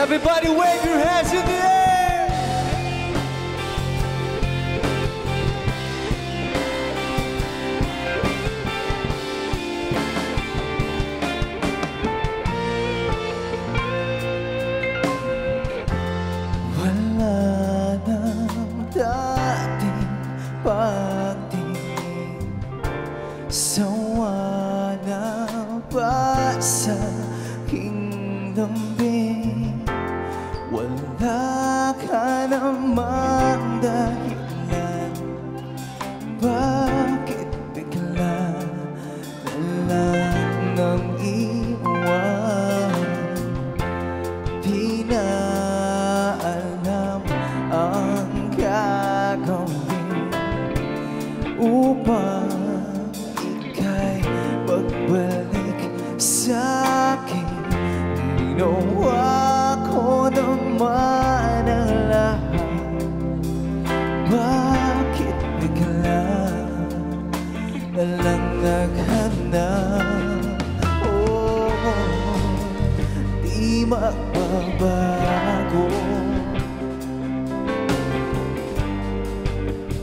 Everybody wave your hands in the air! Wala nang dating pagtingin, sawa na ba sa aking lambing? Wala ka namang dahilan, bakit bigla na lang ang iwan? Di na alam ang gagawin upang ika'y magbalik sa'kin. Ginawa ko naman ang lahat, bakit bigla na lang naghanap? Oh, di magbabago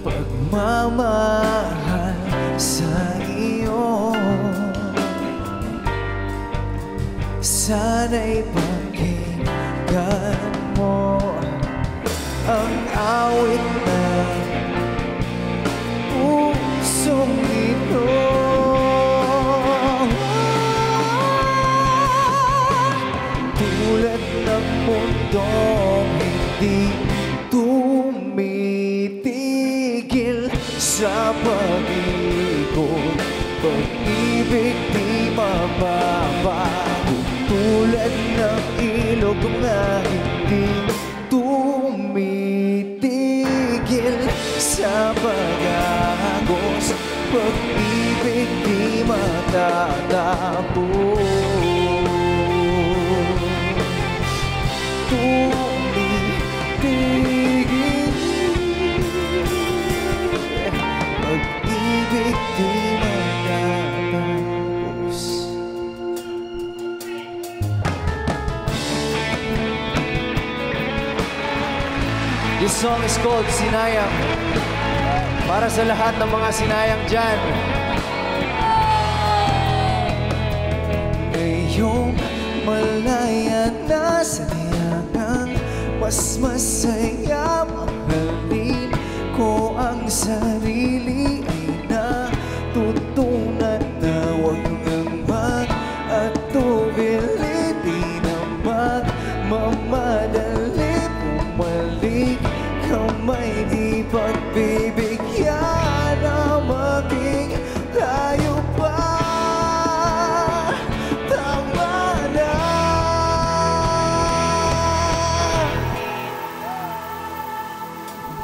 pagmamahal sa iyo. Sana'y pakinggan mo ang awit ng pusong ito. Tulad ng mundong hindi tumitigil sa pag-ikot, pag-ibig di mababago. Tulad ng ilog na hindi tumitigil sa pag-agos, pag-ibig di matatapos. Tumitigil, pag-ibig di matatapos. This song is called Sinayang. Para sa lahat ng mga sinayang dyan. Ngayong malaya na sa tiyangang, mas masaya mahalin ko ang sarili. Ay natutunan na huwag nang mag-atubili, di na magmamadali. Bumalik kamay di pagbibigyan na maging tayo pa. Tama na.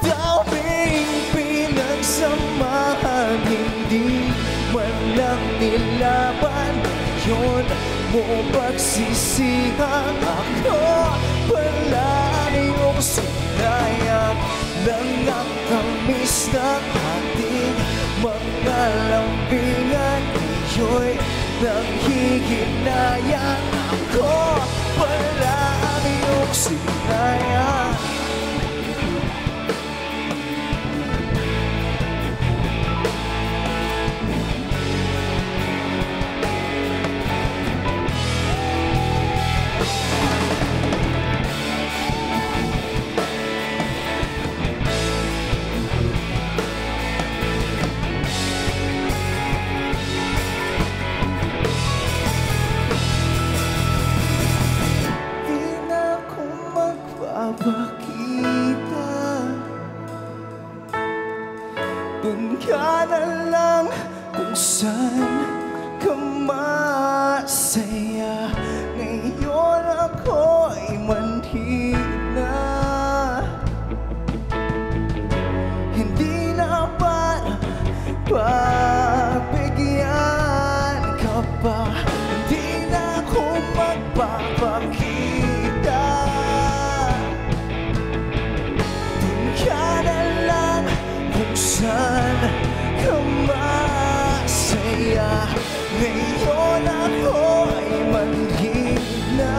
Daming pinagsamahan, hindi man lang nilaban. Yun mo pagsisihang ako pala iyong sinayang lang ang tamis ng ating mga lambingan. Iyo'y nanghihinayang ako pala iyong sinayang. Pakita, dun ka na lang kung saan ka masaya. Ngayon ako'y manhina, hindi na para pagbigyan ka pa. Hindi na ako magpapakita, saan ka masaya. Ngayon ako ay manhina,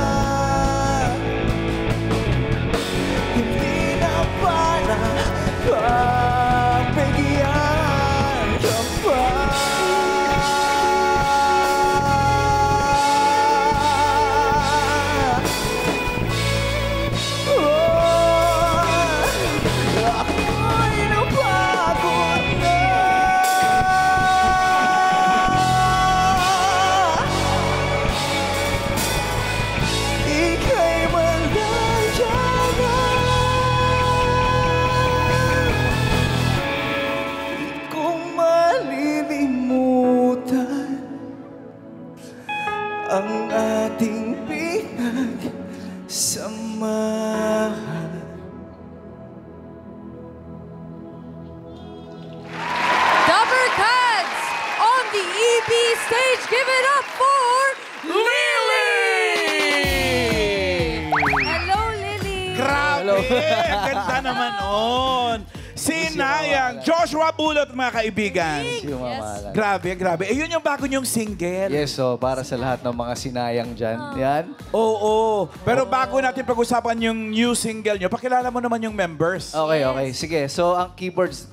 ganda naman on. Sinayang. Joshua Bulot, mga kaibigan. Yes. Grabe, grabe. Eh, yun yung bago niyong single. Yes, so para sa lahat ng mga sinayang dyan. Yan. Oo. Pero bago natin pag-usapan yung new single nyo, pakilala mo naman yung members. Okay, okay. Sige, so ang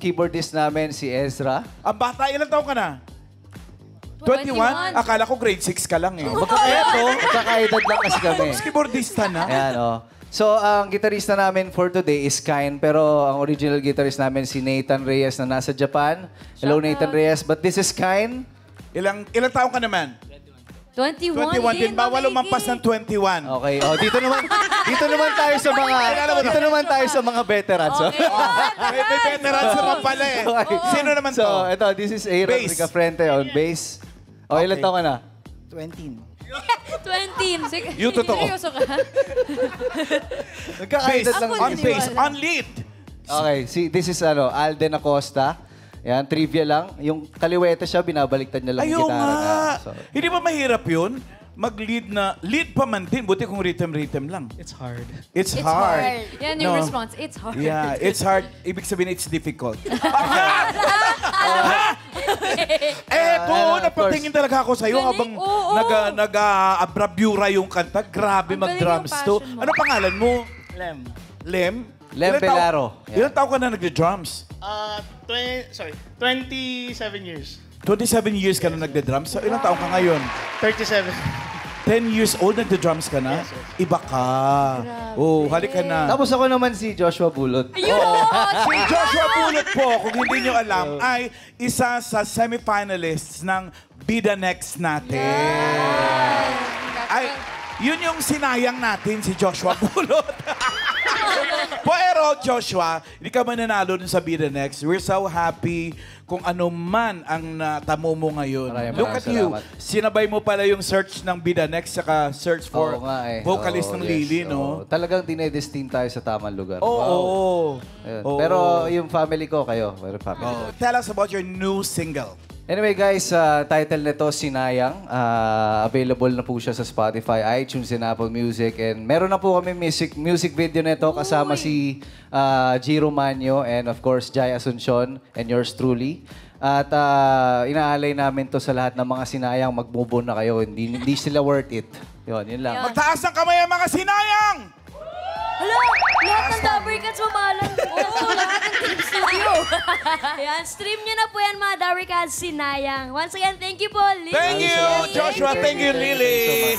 keyboardist namin si Ezra. Ang bata, ilang taon ka na? 21? Akala ko grade 6 ka lang eh. Magkakaedad lang kasi kami. Tapos keyboardista na. Ayan, oh. So, ang gitarista namin for today is Kine, pero ang original guitarist namin si Nathan Reyes na nasa Japan. Hello, Nathan Reyes. But this is Kine. Ilang taon ka naman? 21 21 din. Bawal umampas ng 21. Okay. Oh, dito naman tayo sa mga veterans. Oh. May veterans naman pala eh. Okay. Sino naman to? So, ito, this is Aaron Bass. Ricafrente on bass. Oh, ilan taon ka na? 20. 20. Yung totoo. Seryoso ka? Nagkakaedad lang. On bass, on lead. Okay, this is Alden Acosta. Yan, trivia lang. Yung kaliwete siya, binabaliktad niya lang Ayaw yung gitara nga. niya. So, Hindi ba mahirap yun? Mag-lead na, lead pa man din, buti kung rhythm lang. It's hard. It's It's hard. hard. Yan yung No. response. It's hard. Yeah, it's hard. Ibig sabihin, it's difficult. Napatingin talaga ako sa'yo Galing, habang oo. nag-abrabura yung kanta. Grabe Ang galing mag-drums yung to. passion mo. Ano pangalan mo? Lem. Lem? Lem Ilan Pelaro. Ilan taon ka na nagde-drums? 27 years. 27 years ka na nagde-drums. So, ilang taon ka ngayon? 37. 10 years old, nagde-drums ka na? Iba ka. Oh, halika na. Tapos ako naman si Joshua Bulot. Si Joshua Bulot po, kung hindi nyo alam, ay isa sa semi-finalists ng Be The Next natin. Ay, yun yung sinayang natin, si Joshua Bulot. Pero, Joshua, hindi ka mananalo dun sa Be The Next. We're so happy kung ano man ang natamo mo ngayon. Maraming Look at you. salamat. Sinabay mo pala yung search ng Be The Next saka search for Oo nga eh. vocalist Oo, ng yes. Lily, Oo. no? Talagang dinedestine tayo sa tamang lugar. Oo. Ayun. Oo. Pero yung family ko, kayo. Pero family ko. Tell us about your new single. Anyway guys, title nito Sinayang. Available na po siya sa Spotify, iTunes, and Apple Music. And meron na po kami music video nito kasama si Giro Manyo and of course Jai Asuncion and yours truly. At inaalay namin to sa lahat ng mga sinayang, mag-move on na kayo. Hindi sila worth it. Yun lang. Magtaas ng kamay ang mga sinayang! Hala, lahat ng Dabber Cats mamalang. Oo, lahat ng Team Studio. Ayan, stream nyo na po yan mga Dabber Cats, Sinayang. Once again, thank you po, Lily. Thank you, Joshua. Thank you, Lily.